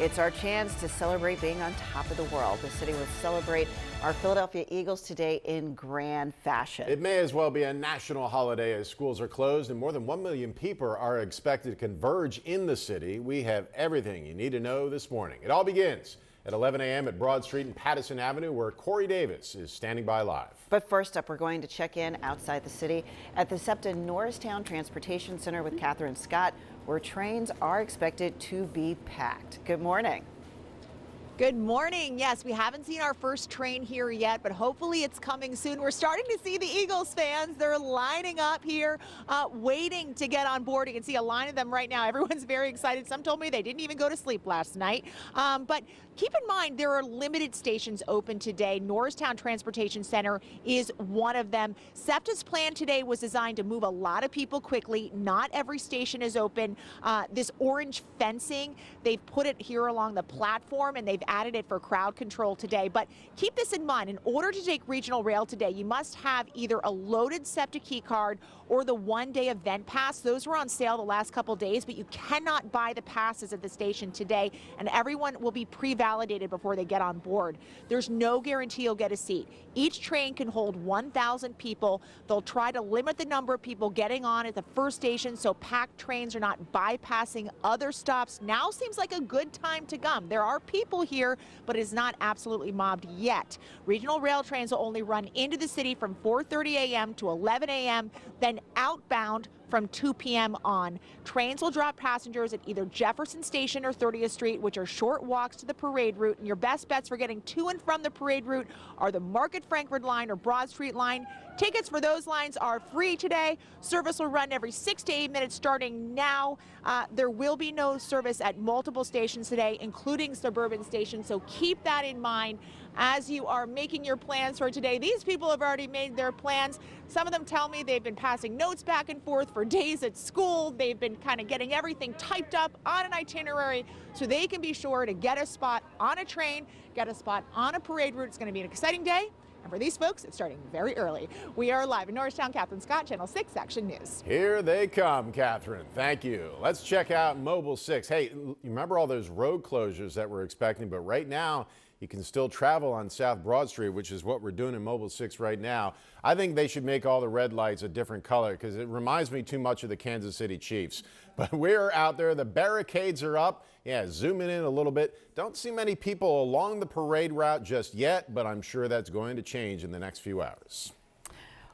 It's our chance to celebrate being on top of the world. The city will celebrate our Philadelphia Eagles today in grand fashion. It may as well be a national holiday as schools are closed and more than 1 million people are expected to converge in the city. We have everything you need to know this morning. It all begins at 11 a.m. at Broad Street and Patterson Avenue, where Corey Davis is standing by live. But first up, we're going to check in outside the city at the SEPTA Norristown Transportation Center with Catherine Scott, where trains are expected to be packed. Good morning. Good morning. Yes, we haven't seen our first train here yet, but hopefully it's coming soon. We're starting to see the Eagles fans. They're lining up here, waiting to get on board. You can see a line of them right now. Everyone's very excited. Some told me they didn't even go to sleep last night. But keep in mind, there are limited stations open today. Norristown Transportation Center is one of them. SEPTA's plan today was designed to move a lot of people quickly. Not every station is open. This orange fencing, they've put it here along the platform, and they've added it for crowd control today. But keep this in mind. In order to take regional rail today, you must have either a loaded SEPTA key card or the one-day event pass. Those were on sale the last couple days, but you cannot buy the passes at the station today, and everyone will be pre-validated before they get on board. There's no guarantee you'll get a seat. Each train can hold 1,000 people. They'll try to limit the number of people getting on at the first station so packed trains are not bypassing other stops. Now seems like a good time to come. There are people here, but it is not absolutely mobbed yet. Regional rail trains will only run into the city from 4:30 a.m. to 11 a.m., then outbound from 2 p.m. on. Trains will drop passengers at either Jefferson Station or 30th Street, which are short walks to the parade route. And your best bets for getting to and from the parade route are the Market Frankford line or Broad Street line. Tickets for those lines are free today. Service will run every 6 to 8 minutes starting now. There will be no service at multiple stations today, including suburban stations, so keep that in mind as you are making your plans for today. These people have already made their plans. Some of them tell me they've been passing notes back and forth for days at school. They've been kind of getting everything typed up on an itinerary so they can be sure to get a spot on a train, get a spot on a parade route. It's going to be an exciting day. And for these folks, it's starting very early. We are live in Norristown. Catherine Scott, Channel 6 Action News. Here they come, Catherine. Thank you. Let's check out Mobile 6. Hey, you remember all those road closures that we're expecting, but right now you can still travel on South Broad Street, which is what we're doing in Mobile 6 right now. I think they should make all the red lights a different color because it reminds me too much of the Kansas City Chiefs. But we're out there. The barricades are up. Yeah, zooming in a little bit. Don't see many people along the parade route just yet, but I'm sure that's going to change in the next few hours.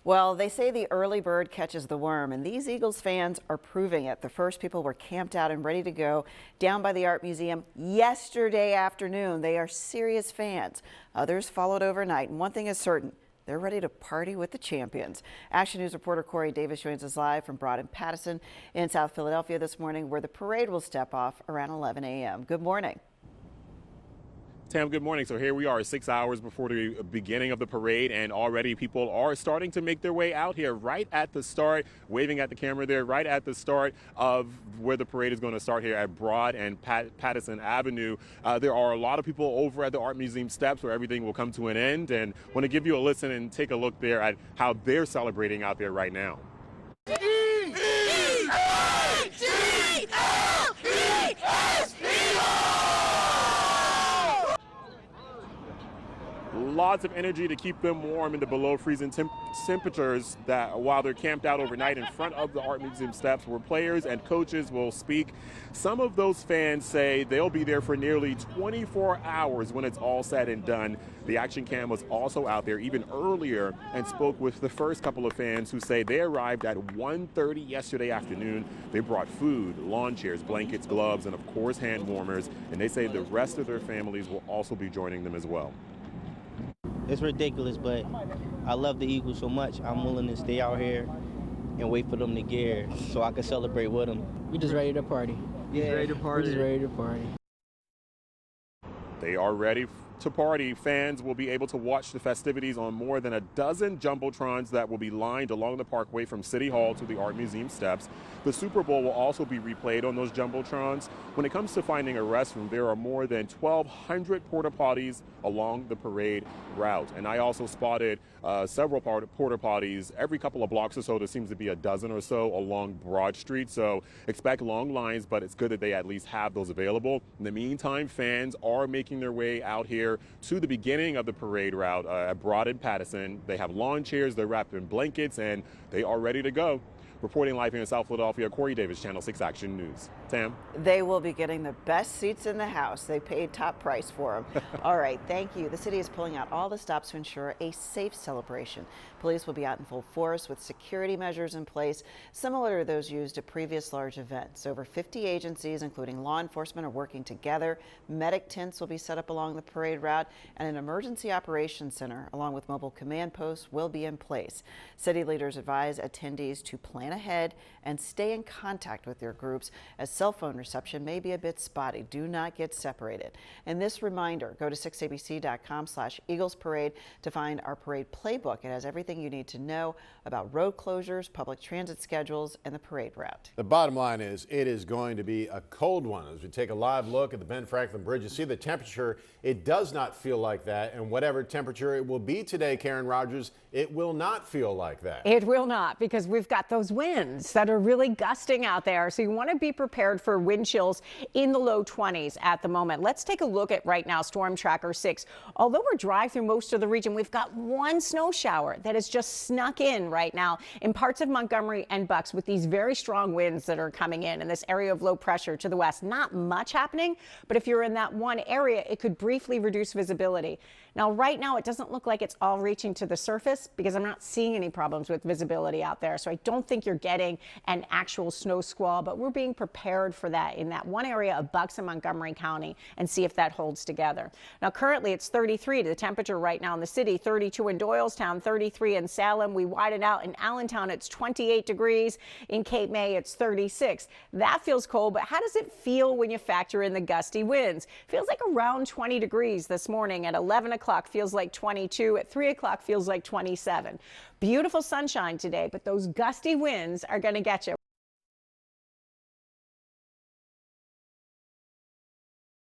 Well, they say the early bird catches the worm, and these Eagles fans are proving it. The first people were camped out and ready to go down by the Art Museum yesterday afternoon. They are serious fans. Others followed overnight, and one thing is certain. They're ready to party with the champions. Action News reporter Corey Davis joins us live from Broad and Patterson in South Philadelphia this morning, where the parade will step off around 11 a.m. Good morning. Tam, good morning. So here we are 6 hours before the beginning of the parade, and already people are starting to make their way out here right at the start, waving at the camera there, right at the start of where the parade is going to start here at Broad and Patterson Avenue. There are a lot of people over at the Art Museum steps where everything will come to an end, and want to give you a listen and take a look there at how they're celebrating out there right now. Lots of energy to keep them warm in the below freezing temperatures that while they're camped out overnight in front of the Art Museum steps where players and coaches will speak. Some of those fans say they'll be there for nearly 24 hours when it's all said and done. The Action Cam was also out there even earlier and spoke with the first couple of fans who say they arrived at 1:30 yesterday afternoon. They brought food, lawn chairs, blankets, gloves, and of course hand warmers, and they say the rest of their families will also be joining them as well. It's ridiculous, but I love the Eagles so much. I'm willing to stay out here and wait for them to get here so I can celebrate with them. We just ready to party. Yeah, ready to party. We just ready to party. They are ready to party. Fans will be able to watch the festivities on more than a dozen jumbotrons that will be lined along the parkway from City Hall to the Art Museum steps. The Super Bowl will also be replayed on those jumbotrons. When it comes to finding a restroom, there are more than 1,200 porta potties along the parade route. And I also spotted several porta potties every couple of blocks or so. There seems to be a dozen or so along Broad Street. So expect long lines, but it's good that they at least have those available. In the meantime, fans are making their way out here to the beginning of the parade route at Broad and Patterson. They have lawn chairs, they're wrapped in blankets, and they are ready to go. Reporting live here in South Philadelphia, Corey Davis, Channel 6 Action News. Tam? They will be getting the best seats in the house. They paid top price for them. All right, thank you. The city is pulling out all the stops to ensure a safe celebration. Police will be out in full force with security measures in place, similar to those used at previous large events. Over 50 agencies, including law enforcement, are working together. Medic tents will be set up along the parade route, and an emergency operations center, along with mobile command posts, will be in place. City leaders advise attendees to plan ahead and stay in contact with their groups, as cell phone reception may be a bit spotty. Do not get separated. And this reminder, go to 6abc.com/Eagles Parade to find our parade playbook. It has everything you need to know about road closures, public transit schedules, and the parade route. The bottom line is it is going to be a cold one. As we take a live look at the Ben Franklin Bridge, you see the temperature. It does not feel like that. And whatever temperature it will be today, Karen Rogers, it will not feel like that. It will not, because we've got those winds that are really gusting out there. So you want to be prepared for wind chills in the low 20s at the moment. Let's take a look at right now Storm Tracker 6. Although we're dry through most of the region, we've got one snow shower that has just snuck in right now in parts of Montgomery and Bucks with these very strong winds that are coming in this area of low pressure to the west. Not much happening, but if you're in that one area, it could briefly reduce visibility. Now, right now, it doesn't look like it's all reaching to the surface because I'm not seeing any problems with visibility out there. So I don't think you're getting an actual snow squall, but we're being prepared for that in that one area of Bucks and Montgomery County and see if that holds together. Now, currently it's 33 to the temperature right now in the city, 32 in Doylestown, 33 in Salem. We widen out in Allentown, it's 28 degrees. In Cape May, it's 36. That feels cold, but how does it feel when you factor in the gusty winds? Feels like around 20 degrees this morning. At 11 o'clock feels like 22. At 3 o'clock feels like 27. Beautiful sunshine today, but those gusty winds are going to get you.